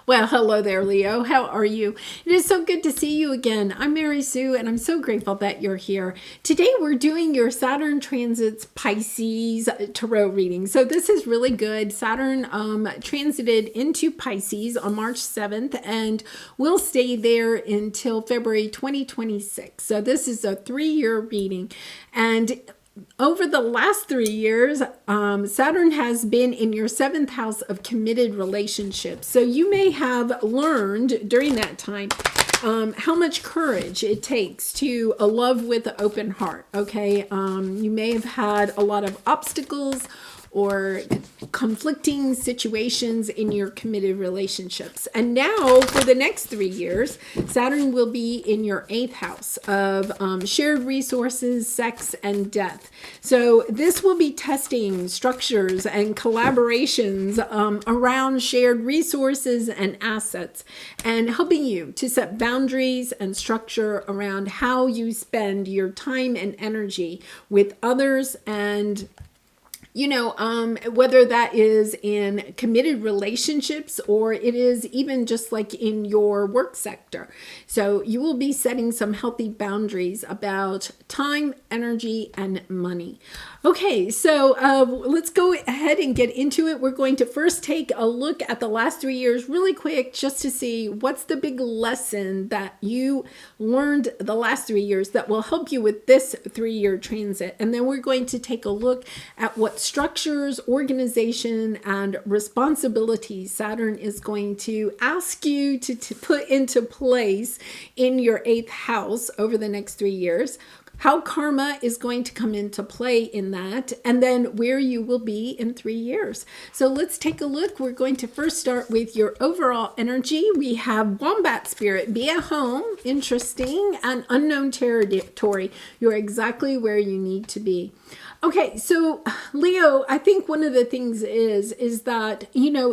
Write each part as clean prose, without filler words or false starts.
Well, hello there, Leo. How are you? It is so good to see you again. I'm Mary Sue, and I'm so grateful that you're here. Today, we're doing your Saturn transits Pisces tarot reading. So this is really good. Saturn transited into Pisces on March 7th, and will stay there until February 2026. So this is a 3-year reading. And over the last 3 years, Saturn has been in your 7th house of committed relationships. So you may have learned during that time how much courage it takes to love with an open heart. Okay, you may have had a lot of obstacles or conflicting situations in your committed relationships. And now for the next 3 years, Saturn will be in your 8th house of shared resources, sex, and death. So this will be testing structures and collaborations around shared resources and assets, and helping you to set boundaries and structure around how you spend your time and energy with others, and whether that is in committed relationships or it is even just like in your work sector. So you will be setting some healthy boundaries about time, energy, and money. Okay, so let's go ahead and get into it. We're going to first take a look at the last 3 years really quick, just to see what's the big lesson that you learned the last 3 years that will help you with this 3-year transit. And then we're going to take a look at what structures, organization, and responsibilities Saturn is going to ask you to put into place in your 8th house over the next 3 years. How karma is going to come into play in that, and then where you will be in 3 years. So let's take a look. We're going to first start with your overall energy. We have Wombat Spirit, be at home, interesting, and unknown territory. You're exactly where you need to be. Okay, so Leo, I think one of the things is that,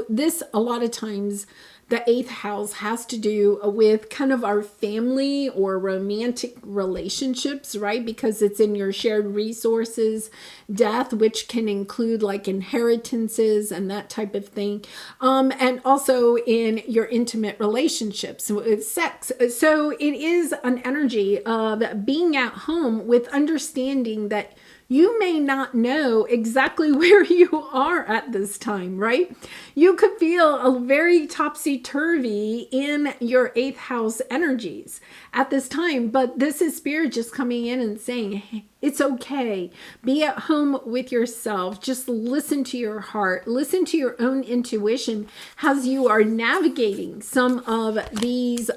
this a lot of times, the 8th house has to do with kind of our family or romantic relationships, right? Because it's in your shared resources, death, which can include like inheritances and that type of thing. And also in your intimate relationships with sex. So it is an energy of being at home with understanding that you may not know exactly where you are at this time, right? You could feel a very topsy-turvy in your 8th house energies at this time, but this is Spirit just coming in and saying, hey, it's okay. Be at home with yourself. Just listen to your heart. Listen to your own intuition as you are navigating some of these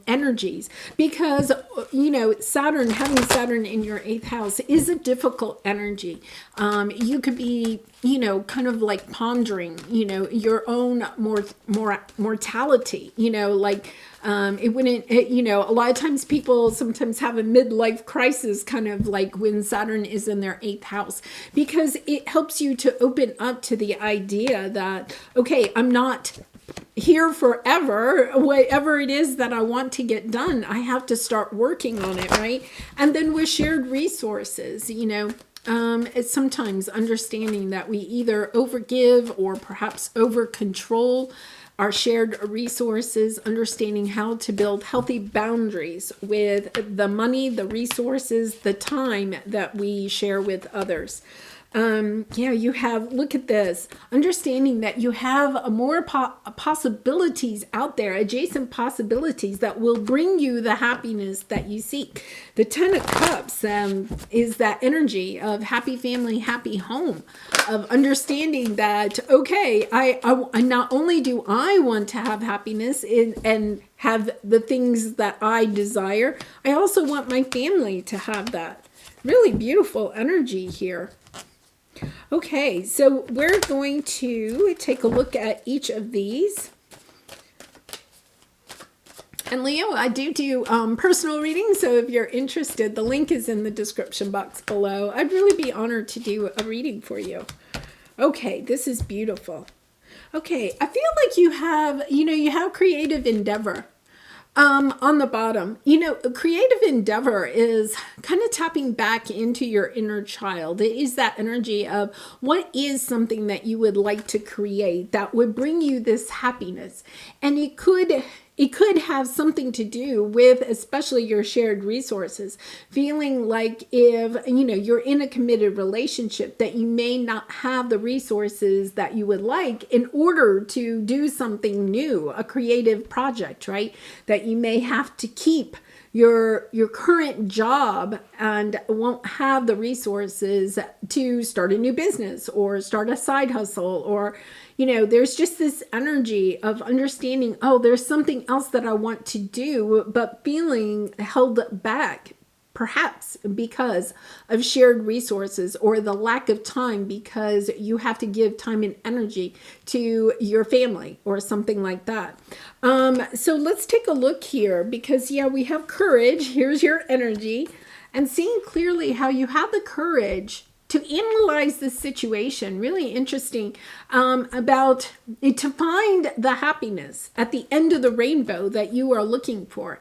energies. Because, Saturn, having Saturn in your 8th house is a difficult energy. You could be, kind of like pondering, your own mortality, it wouldn't, a lot of times people sometimes have a midlife crisis, kind of like when Saturn is in their 8th house, because it helps you to open up to the idea that, okay, I'm not here forever. Whatever it is that I want to get done, I have to start working on it, right? And then with shared resources, it's sometimes understanding that we either overgive or perhaps over control our shared resources, understanding how to build healthy boundaries with the money, the resources, the time that we share with others. You have, look at this, understanding that you have more possibilities out there, adjacent possibilities that will bring you the happiness that you seek. The 10 of Cups is that energy of happy family, happy home, of understanding that, okay, I not only do I want to have happiness and have the things that I desire, I also want my family to have that. Really beautiful energy here. Okay, so we're going to take a look at each of these. And Leo, I do personal readings, so if you're interested, the link is in the description box below. I'd really be honored to do a reading for you. Okay, this is beautiful. Okay, I feel like you have creative endeavor. On the bottom, a creative endeavor is kind of tapping back into your inner child. It is that energy of what is something that you would like to create that would bring you this happiness. And it could have something to do with especially your shared resources, feeling like if you're in a committed relationship that you may not have the resources that you would like in order to do something new, a creative project, right? That you may have to keep your current job and won't have the resources to start a new business or start a side hustle, or there's just this energy of understanding, oh, there's something else that I want to do, but feeling held back, perhaps because of shared resources or the lack of time because you have to give time and energy to your family or something like that. So let's take a look here because, we have courage. Here's your energy, and seeing clearly how you have the courage to analyze the situation. Really interesting about to find the happiness at the end of the rainbow that you are looking for.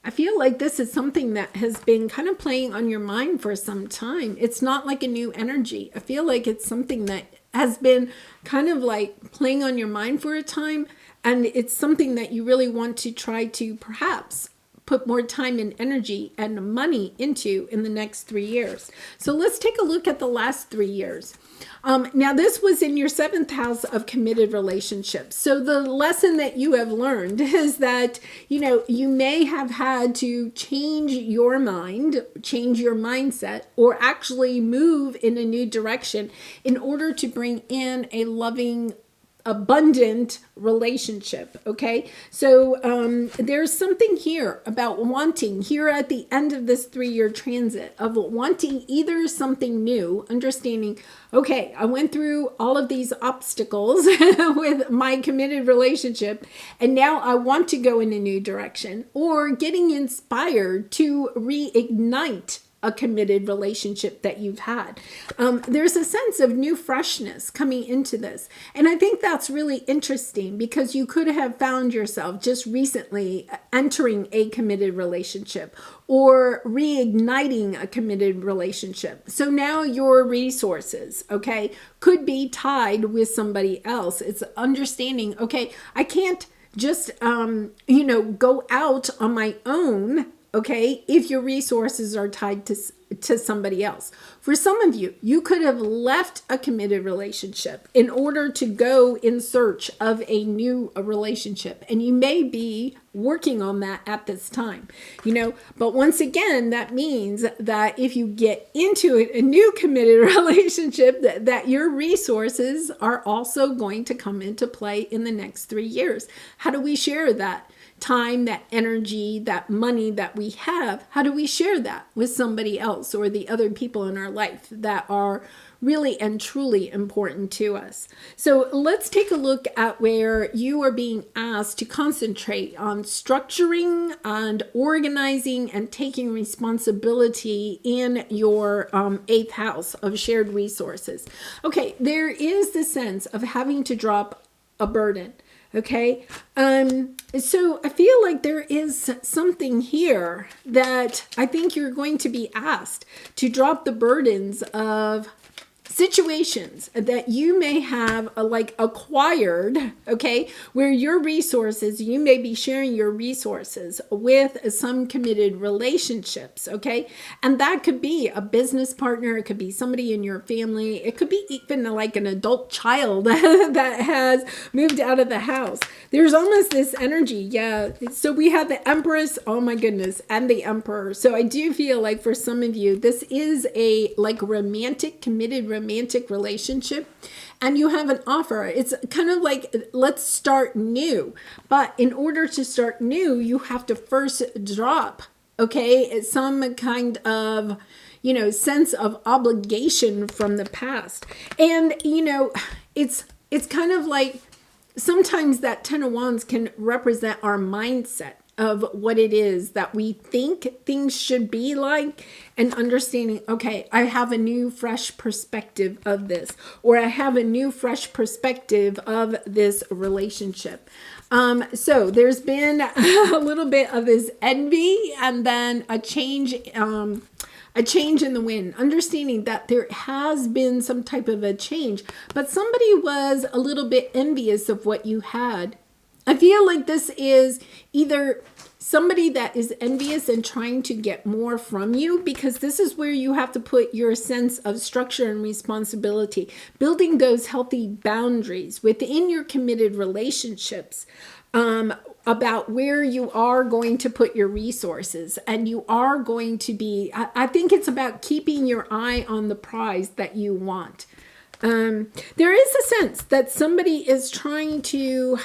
I feel like this is something that has been kind of playing on your mind for some time. It's not like a new energy. I feel like it's something that has been kind of like playing on your mind for a time, and it's something that you really want to try to perhaps put more time and energy and money into in the next 3 years. So let's take a look at the last 3 years. Now, this was in your 7th house of committed relationships. So the lesson that you have learned is that, you may have had to change your mind, change your mindset, or actually move in a new direction in order to bring in a loving, abundant relationship. Okay. So there's something here about wanting here at the end of this 3-year transit of wanting either something new, understanding, okay, I went through all of these obstacles with my committed relationship, and now I want to go in a new direction, or getting inspired to reignite a committed relationship that you've had. There's a sense of new freshness coming into this. And I think that's really interesting because you could have found yourself just recently entering a committed relationship or reigniting a committed relationship. So now your resources, okay, could be tied with somebody else. It's understanding, okay, I can't just, go out on my own. Okay, if your resources are tied to somebody else. For some of you, you could have left a committed relationship in order to go in search of a new relationship. And you may be working on that at this time, But once again, that means that if you get into a new committed relationship, that your resources are also going to come into play in the next 3 years. How do we share that? Time, that energy, that money that we have, how do we share that with somebody else or the other people in our life that are really and truly important to us? So let's take a look at where you are being asked to concentrate on structuring and organizing and taking responsibility in your 8th house of shared resources. Okay, there is the sense of having to drop a burden. Okay. So I feel like there is something here that I think you're going to be asked to drop the burdens of situations that you may have acquired, okay, where your resources, you may be sharing your resources with some committed relationships, okay, and that could be a business partner, it could be somebody in your family, it could be even like an adult child that has moved out of the house. There's almost this energy, yeah. So we have the Empress, oh my goodness, and the Emperor. So I do feel like for some of you, this is a committed romantic relationship, and you have an offer. It's kind of like, let's start new. But in order to start new, you have to first drop, okay, some kind of, sense of obligation from the past. And, it's kind of like sometimes that 10 of Wands can represent our mindset of what it is that we think things should be like, and understanding, okay, I have a new fresh perspective of this, or I have a new fresh perspective of this relationship. So there's been a little bit of this envy, and then a change in the wind, understanding that there has been some type of a change, but somebody was a little bit envious of what you had. I feel like this is either somebody that is envious and trying to get more from you, because this is where you have to put your sense of structure and responsibility, building those healthy boundaries within your committed relationships, about where you are going to put your resources, and you are going to be, I think it's about keeping your eye on the prize that you want. There is a sense that somebody is trying to,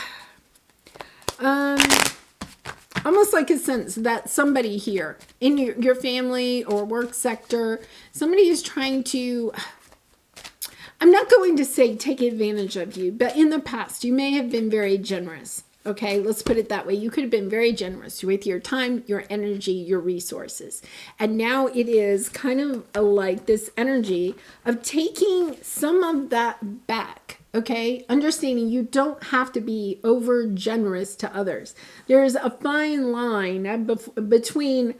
almost like a sense that somebody here in your family or work sector, somebody is trying to, I'm not going to say take advantage of you, but in the past, you may have been very generous. Okay, let's put it that way. You could have been very generous with your time, your energy, your resources. And now it is kind of like this energy of taking some of that back. Okay, understanding you don't have to be over generous to others. There's a fine line between,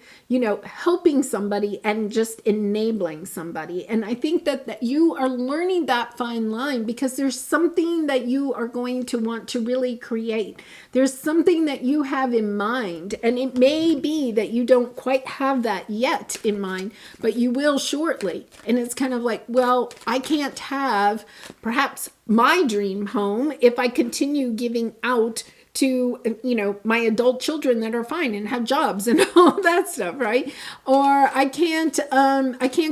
helping somebody and just enabling somebody. And I think that you are learning that fine line, because there's something that you are going to want to really create. There's something that you have in mind, and it may be that you don't quite have that yet in mind, but you will shortly. And it's kind of like, well, I can't have perhaps my dream home if I continue giving out to, my adult children that are fine and have jobs and all that stuff, right? Or I can't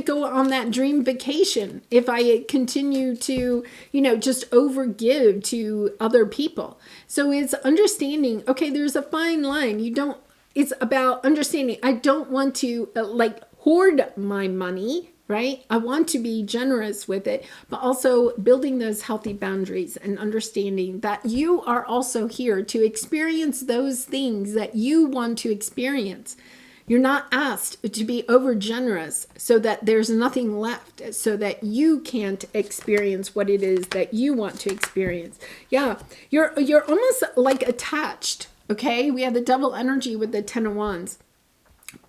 go on that dream vacation if I continue to, just overgive to other people. So it's understanding, okay, there's a fine line. It's about understanding, I don't want to hoard my money, right? I want to be generous with it, but also building those healthy boundaries and understanding that you are also here to experience those things that you want to experience. You're not asked to be over generous so that there's nothing left, so that you can't experience what it is that you want to experience. Yeah, you're almost like attached. Okay, we have the double energy with the 10 of Wands.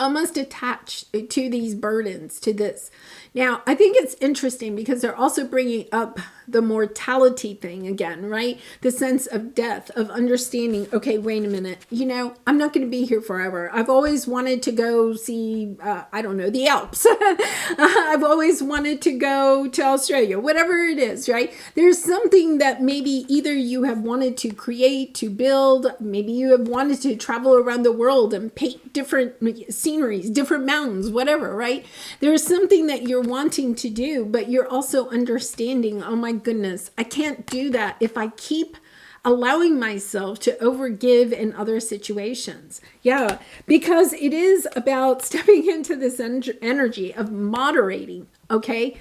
Almost attached to these burdens, to this. Now, I think it's interesting because they're also bringing up the mortality thing again, right? The sense of death, of understanding, okay, wait a minute, I'm not going to be here forever. I've always wanted to go see, the Alps. I've always wanted to go to Australia, whatever it is, right? There's something that maybe either you have wanted to create, to build, maybe you have wanted to travel around the world and paint different sceneries, different mountains, whatever, right? There's something that you're wanting to do, but you're also understanding, oh my goodness, I can't do that if I keep allowing myself to overgive in other situations. Yeah, because it is about stepping into this energy of moderating, okay?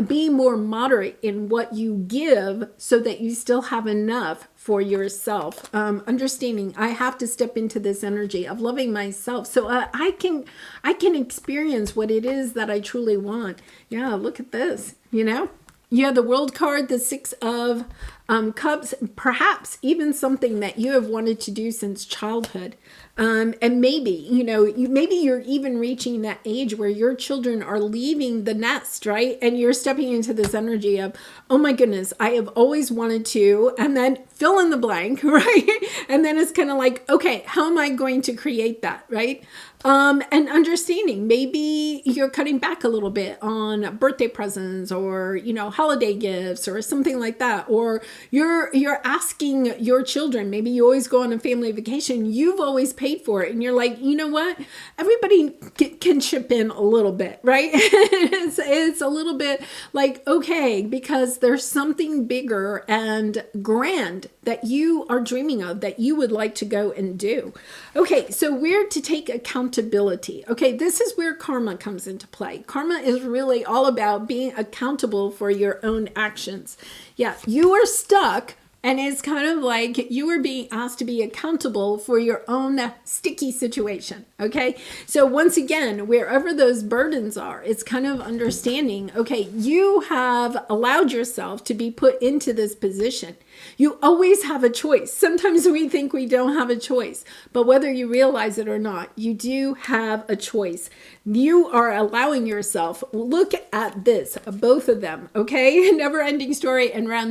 Being more moderate in what you give so that you still have enough for yourself. Understanding I have to step into this energy of loving myself so I can experience what it is that I truly want. Yeah, look at this, You have the World card, the 6 of Cups, perhaps even something that you have wanted to do since childhood. And maybe, maybe you're even reaching that age where your children are leaving the nest, right? And you're stepping into this energy of, oh my goodness, I have always wanted to, and then fill in the blank, right? And then it's kind of like, okay, how am I going to create that, right? And understanding, maybe you're cutting back a little bit on birthday presents or, holiday gifts or something like that. Or you're asking your children, maybe you always go on a family vacation, you've always paid for it. And you're like, you know what? Everybody can chip in a little bit, right? It's a little bit like, okay, because there's something bigger and grand that you are dreaming of that you would like to go and do. Okay, so we're to take accountability. Okay, this is where karma comes into play. Karma is really all about being accountable for your own actions. Yeah, you are stuck, and it's kind of like you are being asked to be accountable for your own sticky situation. Okay, so once again, wherever those burdens are, it's kind of understanding, okay, you have allowed yourself to be put into this position. You always have a choice. Sometimes we think we don't have a choice, but whether you realize it or not, you do have a choice. You are allowing yourself, look at this, both of them, okay? Never ending story and round.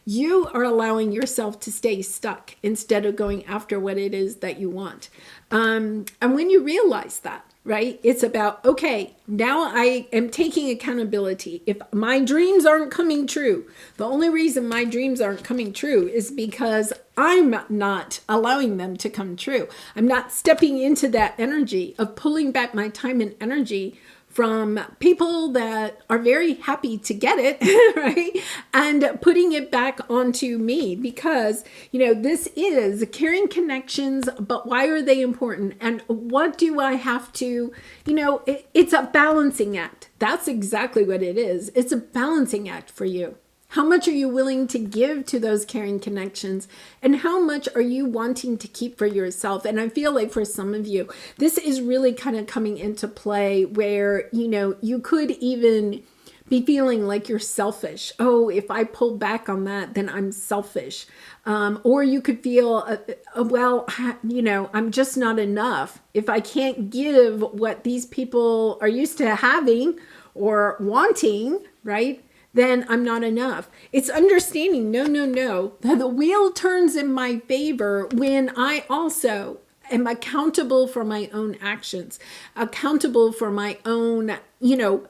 You are allowing yourself to stay stuck instead of going after what it is that you want. And when you realize that, right, it's about, okay, now I am taking accountability. If my dreams aren't coming true, the only reason my dreams aren't coming true is because I'm not allowing them to come true. I'm not stepping into that energy of pulling back my time and energy from people that are very happy to get it, right? And putting it back onto me because, this is caring connections, but why are they important? And what do I have to, it's a balancing act. That's exactly what it is. It's a balancing act for you. How much are you willing to give to those caring connections? And how much are you wanting to keep for yourself? And I feel like for some of you, this is really kind of coming into play where, you could even be feeling like you're selfish. Oh, if I pull back on that, then I'm selfish. Or you could feel, I'm just not enough. If I can't give what these people are used to having or wanting, right? Then I'm not enough. It's understanding, no, that the wheel turns in my favor when I also am accountable for my own actions, accountable for my own,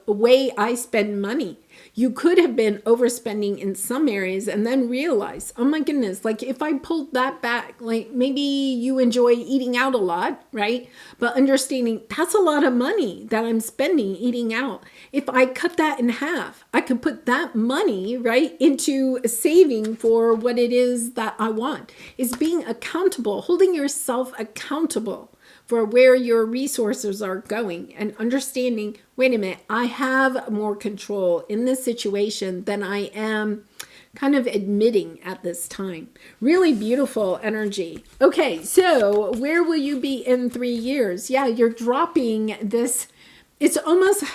way I spend money. You could have been overspending in some areas and then realize, oh my goodness, like if I pulled that back, like maybe you enjoy eating out a lot, right? But understanding that's a lot of money that I'm spending eating out. If I cut that in half, I could put that money, right, into saving for what it is that I want. Is being accountable, holding yourself accountable for where your resources are going and understanding, wait a minute, I have more control in this situation than I am kind of admitting at this time. Really beautiful energy. Okay, so where will you be in 3 years? Yeah, you're dropping this. It's almost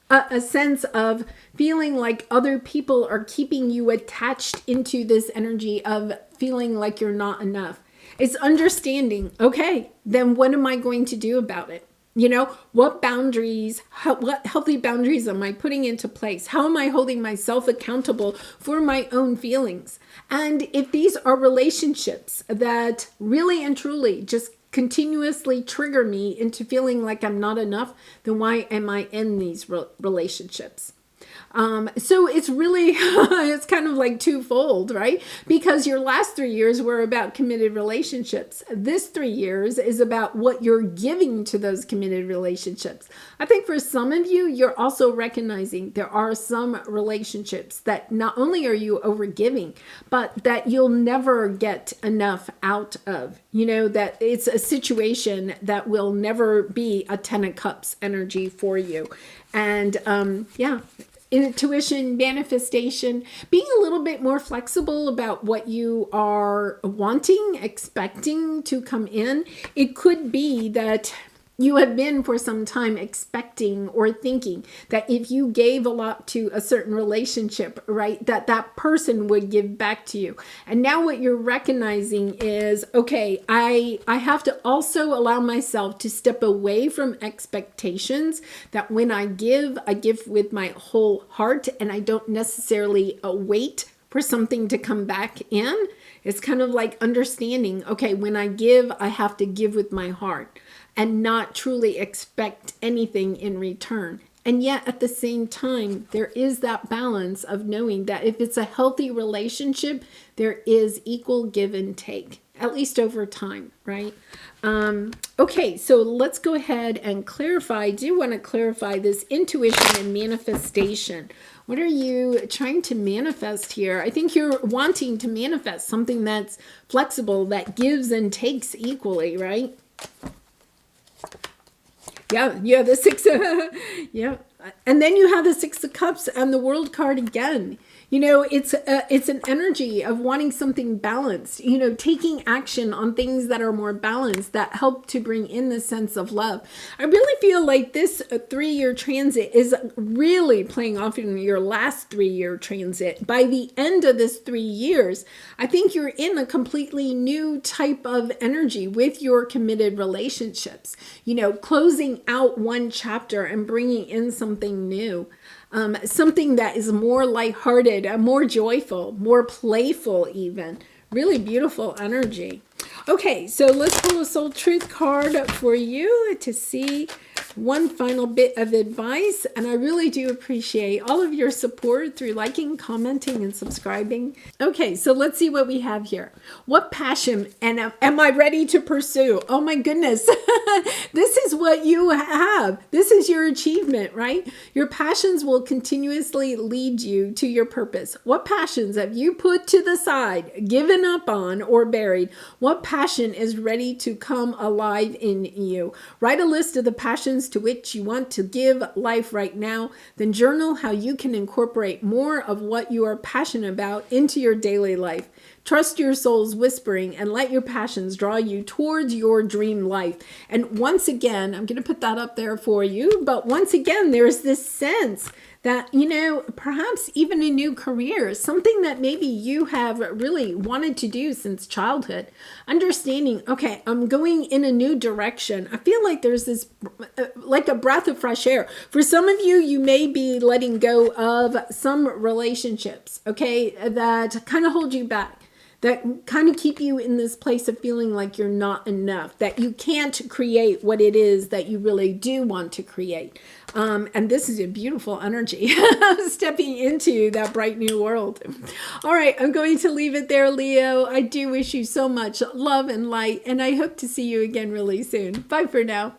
a sense of feeling like other people are keeping you attached into this energy of feeling like you're not enough. It's understanding, okay, then what am I going to do about it? What boundaries, what healthy boundaries am I putting into place? How am I holding myself accountable for my own feelings? And if these are relationships that really and truly just continuously trigger me into feeling like I'm not enough, then why am I in these relationships? So it's really, it's kind of like twofold, right? Because your last 3 years were about committed relationships. This 3 years is about what you're giving to those committed relationships. I think for some of you, you're also recognizing there are some relationships that not only are you overgiving, but that you'll never get enough out of. That it's a situation that will never be a 10 of cups energy for you. And intuition, manifestation, being a little bit more flexible about what you are wanting, expecting to come in. It could be that you have been for some time expecting or thinking that if you gave a lot to a certain relationship, right, that person would give back to you. And now what you're recognizing is, okay, I have to also allow myself to step away from expectations that when I give with my whole heart and I don't necessarily wait for something to come back in. It's kind of like understanding, okay, when I give, I have to give with my heart and not truly expect anything in return. And yet at the same time, there is that balance of knowing that if it's a healthy relationship, there is equal give and take, at least over time, right? Okay, so let's go ahead and clarify. I do want to clarify this intuition and manifestation. What are you trying to manifest here? I think you're wanting to manifest something that's flexible, that gives and takes equally, right? Yeah, the 6. Yeah. And then you have the Six of Cups and the World card again. You know, it's an energy of wanting something balanced, you know, taking action on things that are more balanced, that help to bring in the sense of love. I really feel like this 3-year transit is really playing off in your last 3-year transit. By the end of this 3 years, I think you're in a completely new type of energy with your committed relationships, you know, closing out one chapter and bringing in something new. Something that is more lighthearted, more joyful, more playful even. Really beautiful energy. Okay, so let's pull a soul truth card for you to see one final bit of advice. And I really do appreciate all of your support through liking, commenting, and subscribing. Okay, so let's see what we have here. What passion and am I ready to pursue? Oh my goodness. This is what you have. This is your achievement, right? Your passions will continuously lead you to your purpose. What passions have you put to the side, given up on, or buried? What passion is ready to come alive in you? Write a list of the passions to which you want to give life right now. Then journal how you can incorporate more of what you are passionate about into your daily life. Trust your soul's whispering and let your passions draw you towards your dream life. And once again, I'm going to put that up there for you. But once again, there's this sense that, you know, perhaps even a new career, something that maybe you have really wanted to do since childhood. Understanding, okay, I'm going in a new direction. I feel like there's this, like a breath of fresh air. For some of you, you may be letting go of some relationships, okay, that kind of hold you back, that kind of keep you in this place of feeling like you're not enough, that you can't create what it is that you really do want to create. And this is a beautiful energy, stepping into that bright new world. All right, I'm going to leave it there, Leo. I do wish you so much love and light, and I hope to see you again really soon. Bye for now.